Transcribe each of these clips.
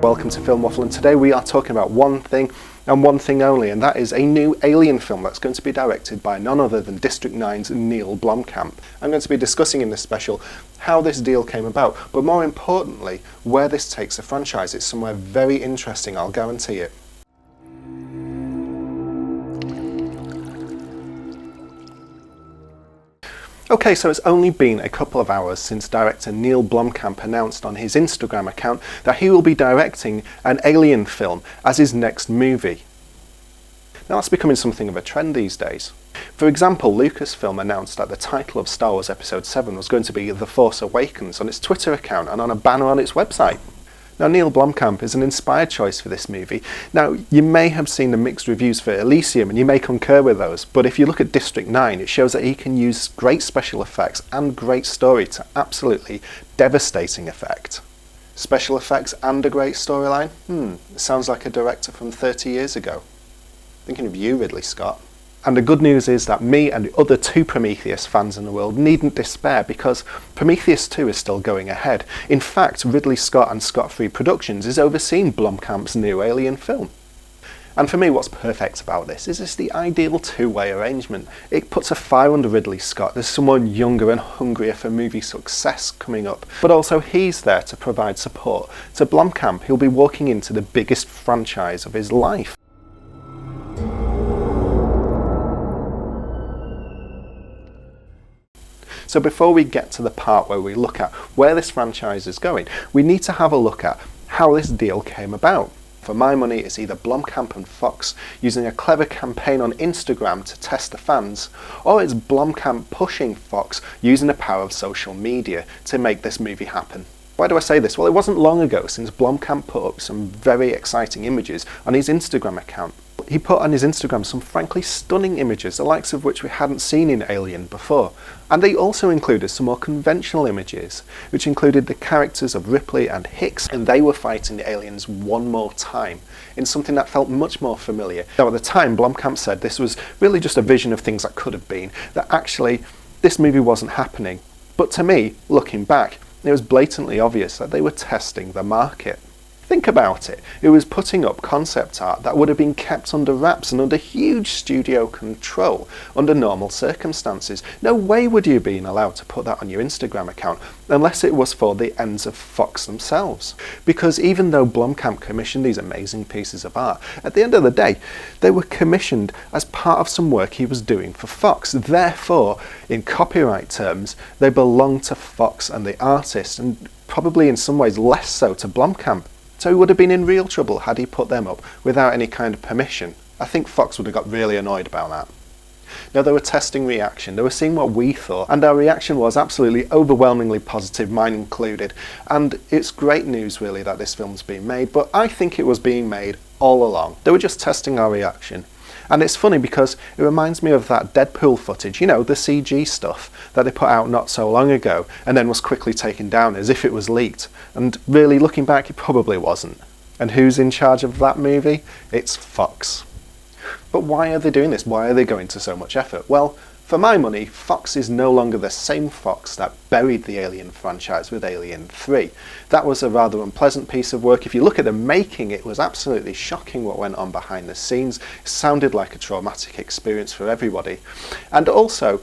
Welcome to Film Waffle, and today we are talking about one thing and one thing only, and that is a new Alien film that's going to be directed by none other than District 9's Neill Blomkamp. I'm going to be discussing in this special how this deal came about, but more importantly, where this takes the franchise. It's somewhere very interesting, I'll guarantee it. Okay, so it's only been a couple of hours since director Neill Blomkamp announced on his Instagram account that he will be directing an Alien film as his next movie. Now that's becoming something of a trend these days. For example, Lucasfilm announced that the title of Star Wars Episode 7 was going to be The Force Awakens on its Twitter account and on a banner on its website. Now, Neill Blomkamp is an inspired choice for this movie. Now, you may have seen the mixed reviews for Elysium and you may concur with those, but if you look at District 9, it shows that he can use great special effects and great story to absolutely devastating effect. Special effects and a great storyline? It sounds like a director from 30 years ago. Thinking of you, Ridley Scott. And the good news is that me and the other 2 Prometheus fans in the world needn't despair, because Prometheus 2 is still going ahead. In fact, Ridley Scott and Scott Free Productions is overseeing Blomkamp's new Alien film. And for me, what's perfect about this is it's the ideal two-way arrangement. It puts a fire under Ridley Scott. There's someone younger and hungrier for movie success coming up, but also he's there to provide support to Blomkamp, who'll be walking into the biggest franchise of his life. So before we get to the part where we look at where this franchise is going, we need to have a look at how this deal came about. For my money, it's either Blomkamp and Fox using a clever campaign on Instagram to test the fans, or it's Blomkamp pushing Fox using the power of social media to make this movie happen. Why do I say this? Well, it wasn't long ago since Blomkamp put up some very exciting images on his Instagram account. He put on his Instagram some frankly stunning images, the likes of which we hadn't seen in Alien before. And they also included some more conventional images, which included the characters of Ripley and Hicks, and they were fighting the aliens one more time, in something that felt much more familiar. Now at the time, Blomkamp said this was really just a vision of things that could have been, that actually this movie wasn't happening. But to me, looking back, it was blatantly obvious that they were testing the market. Think about it. It was putting up concept art that would have been kept under wraps and under huge studio control under normal circumstances. No way would you have been allowed to put that on your Instagram account unless it was for the ends of Fox themselves. Because even though Blomkamp commissioned these amazing pieces of art, at the end of the day, they were commissioned as part of some work he was doing for Fox. Therefore, in copyright terms, they belong to Fox and the artist, and probably in some ways less so to Blomkamp. So he would have been in real trouble had he put them up without any kind of permission. I think Fox would have got really annoyed about that. Now, they were testing reaction, they were seeing what we thought, and our reaction was absolutely overwhelmingly positive, mine included. And it's great news really that this film's being made, but I think it was being made all along. They were just testing our reaction. And it's funny because it reminds me of that Deadpool footage, you know, the CG stuff that they put out not so long ago and then was quickly taken down as if it was leaked. And really, looking back, it probably wasn't. And who's in charge of that movie? It's Fox. But why are they doing this? Why are they going to so much effort? Well, for my money, Fox is no longer the same Fox that buried the Alien franchise with Alien 3. That was a rather unpleasant piece of work. If you look at the making, it was absolutely shocking what went on behind the scenes. It sounded like a traumatic experience for everybody. And also,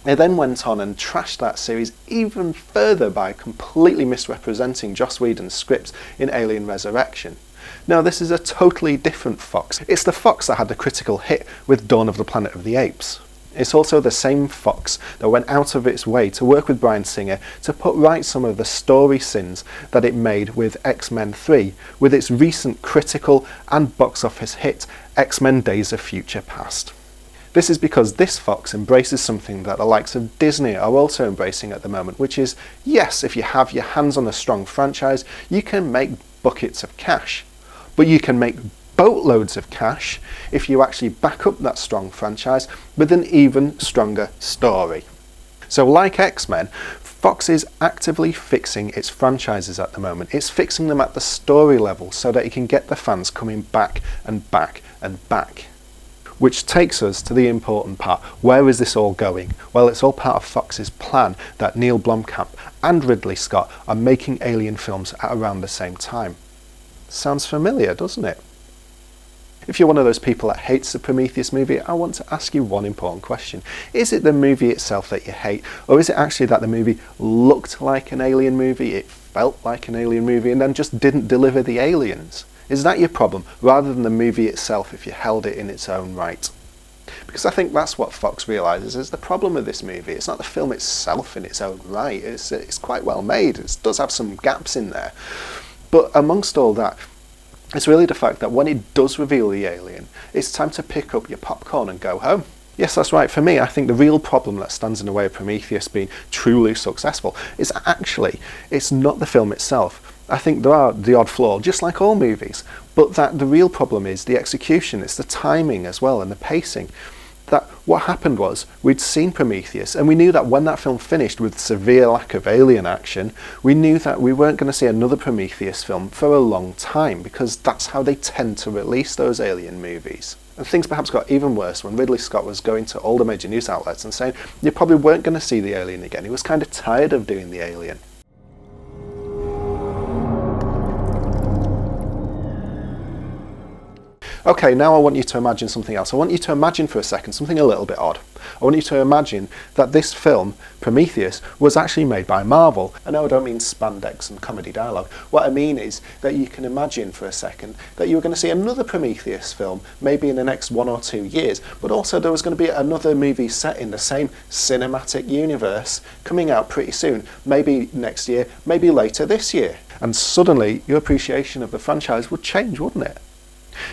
they then went on and trashed that series even further by completely misrepresenting Joss Whedon's script in Alien Resurrection. Now, this is a totally different Fox. It's the Fox that had the critical hit with Dawn of the Planet of the Apes. It's also the same Fox that went out of its way to work with Bryan Singer to put right some of the story sins that it made with X-Men 3, with its recent critical and box office hit, X-Men Days of Future Past. This is because this Fox embraces something that the likes of Disney are also embracing at the moment, which is, yes, if you have your hands on a strong franchise, you can make buckets of cash, but you can make boatloads of cash if you actually back up that strong franchise with an even stronger story. So like X-Men, Fox is actively fixing its franchises at the moment. It's fixing them at the story level so that it can get the fans coming back and back and back. Which takes us to the important part. Where is this all going? Well, it's all part of Fox's plan that Neill Blomkamp and Ridley Scott are making Alien films at around the same time. Sounds familiar, doesn't it? If you're one of those people that hates the Prometheus movie, I want to ask you one important question. Is it the movie itself that you hate, or is it actually that the movie looked like an Alien movie, it felt like an Alien movie, and then just didn't deliver the aliens? Is that your problem, rather than the movie itself if you held it in its own right? Because I think that's what Fox realises is the problem with this movie. It's not the film itself in its own right. It's quite well made. It does have some gaps in there. But amongst all that, it's really the fact that when it does reveal the alien, it's time to pick up your popcorn and go home. Yes, that's right. For me, I think the real problem that stands in the way of Prometheus being truly successful is actually, it's not the film itself. I think there are the odd flaw, just like all movies, but that the real problem is the execution, it's the timing as well and the pacing. That what happened was, we'd seen Prometheus, and we knew that when that film finished with severe lack of alien action, we knew that we weren't going to see another Prometheus film for a long time, because that's how they tend to release those alien movies. And things perhaps got even worse when Ridley Scott was going to all the major news outlets and saying you probably weren't going to see the alien again. He was kind of tired of doing the alien. Okay, now I want you to imagine something else. I want you to imagine for a second something a little bit odd. I want you to imagine that this film, Prometheus, was actually made by Marvel. I know I don't mean spandex and comedy dialogue. What I mean is that you can imagine for a second that you were going to see another Prometheus film, maybe in the next 1 or 2 years, but also there was going to be another movie set in the same cinematic universe coming out pretty soon, maybe next year, maybe later this year. And suddenly your appreciation of the franchise would change, wouldn't it?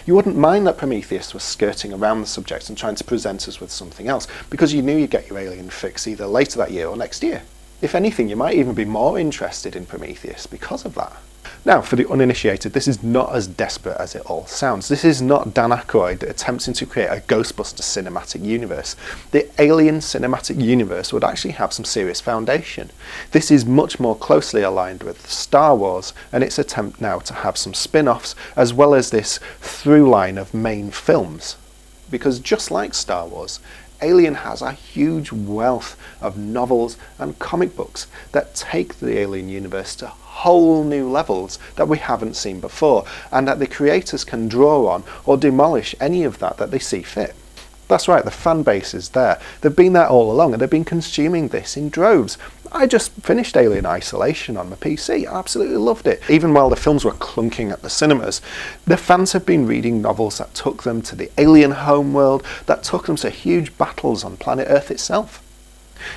You wouldn't mind that Prometheus was skirting around the subject and trying to present us with something else, because you knew you'd get your alien fix either later that year or next year. If anything, you might even be more interested in Prometheus because of that. Now, for the uninitiated, this is not as desperate as it all sounds. This is not Dan Aykroyd attempting to create a Ghostbusters cinematic universe. The Alien cinematic universe would actually have some serious foundation. This is much more closely aligned with Star Wars and its attempt now to have some spin-offs as well as this through line of main films. Because just like Star Wars, Alien has a huge wealth of novels and comic books that take the Alien universe to whole new levels that we haven't seen before, and that the creators can draw on or demolish any of that they see fit. That's right, the fan base is there. They've been there all along and they've been consuming this in droves. I just finished Alien Isolation on my PC. I absolutely loved it. Even while the films were clunking at the cinemas, the fans have been reading novels that took them to the alien homeworld, that took them to huge battles on planet Earth itself.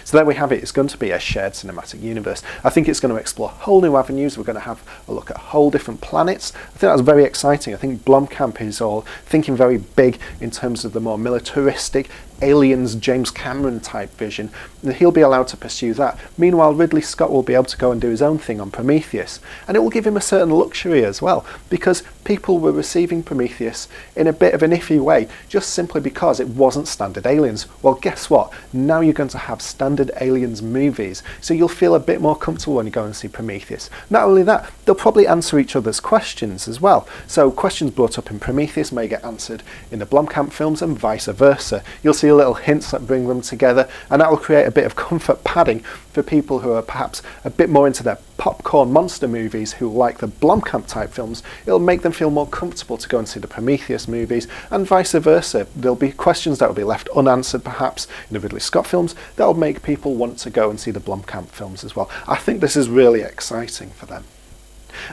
So there we have it. It's going to be a shared cinematic universe. I think it's going to explore whole new avenues. We're going to have a look at whole different planets. I think that's very exciting. I think Blomkamp is all thinking very big in terms of the more militaristic Aliens James Cameron type vision, and he'll be allowed to pursue that. Meanwhile, Ridley Scott will be able to go and do his own thing on Prometheus, and it will give him a certain luxury as well, because people were receiving Prometheus in a bit of an iffy way just simply because it wasn't standard Aliens. Well, guess what? Now you're going to have standard Aliens movies, so you'll feel a bit more comfortable when you go and see Prometheus. Not only that, they'll probably answer each other's questions as well. So questions brought up in Prometheus may get answered in the Blomkamp films and vice versa. You'll see little hints that bring them together, and that will create a bit of comfort padding for people who are perhaps a bit more into their popcorn monster movies who like the Blomkamp type films. It'll make them feel more comfortable to go and see the Prometheus movies, and vice versa. There'll be questions that will be left unanswered perhaps in the Ridley Scott films that will make people want to go and see the Blomkamp films as well. I think this is really exciting for them.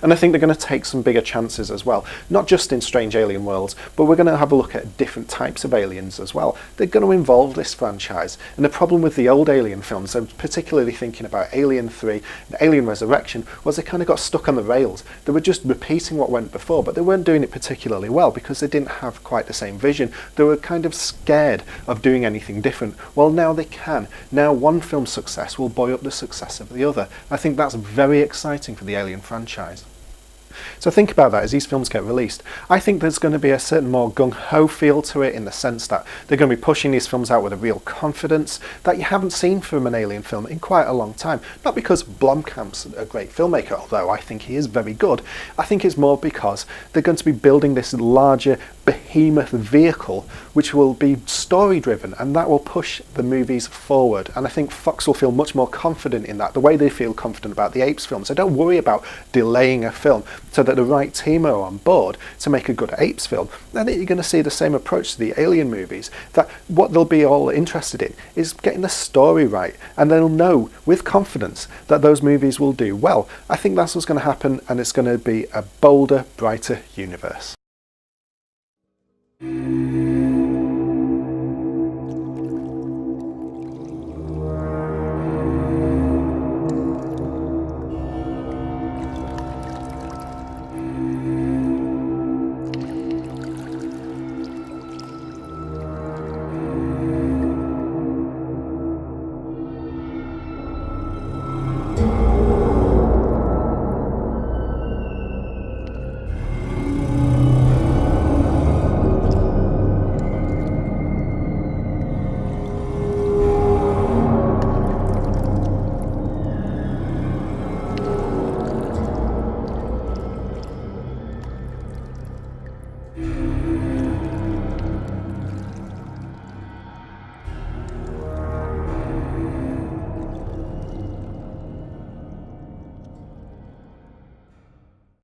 And I think they're going to take some bigger chances as well, not just in strange alien worlds, but we're going to have a look at different types of aliens as well. They're going to involve this franchise, and the problem with the old Alien films, I'm particularly thinking about Alien 3 and Alien Resurrection, was they kind of got stuck on the rails. They were just repeating what went before, but they weren't doing it particularly well because they didn't have quite the same vision. They were kind of scared of doing anything different. Well, now they can. Now one film's success will buoy up the success of the other. I think that's very exciting for the Alien franchise. So think about that as these films get released. I think there's going to be a certain more gung-ho feel to it, in the sense that they're going to be pushing these films out with a real confidence that you haven't seen from an Alien film in quite a long time. Not because Blomkamp's a great filmmaker, although I think he is very good. I think it's more because they're going to be building this larger behemoth vehicle which will be story driven, and that will push the movies forward. And I think Fox will feel much more confident in that, the way they feel confident about the Apes film. So don't worry about delaying a film so that the right team are on board to make a good Apes film. I think you're going to see the same approach to the Alien movies, that what they'll be all interested in is getting the story right, and they'll know with confidence that those movies will do well. I think that's what's going to happen, and it's going to be a bolder, brighter universe.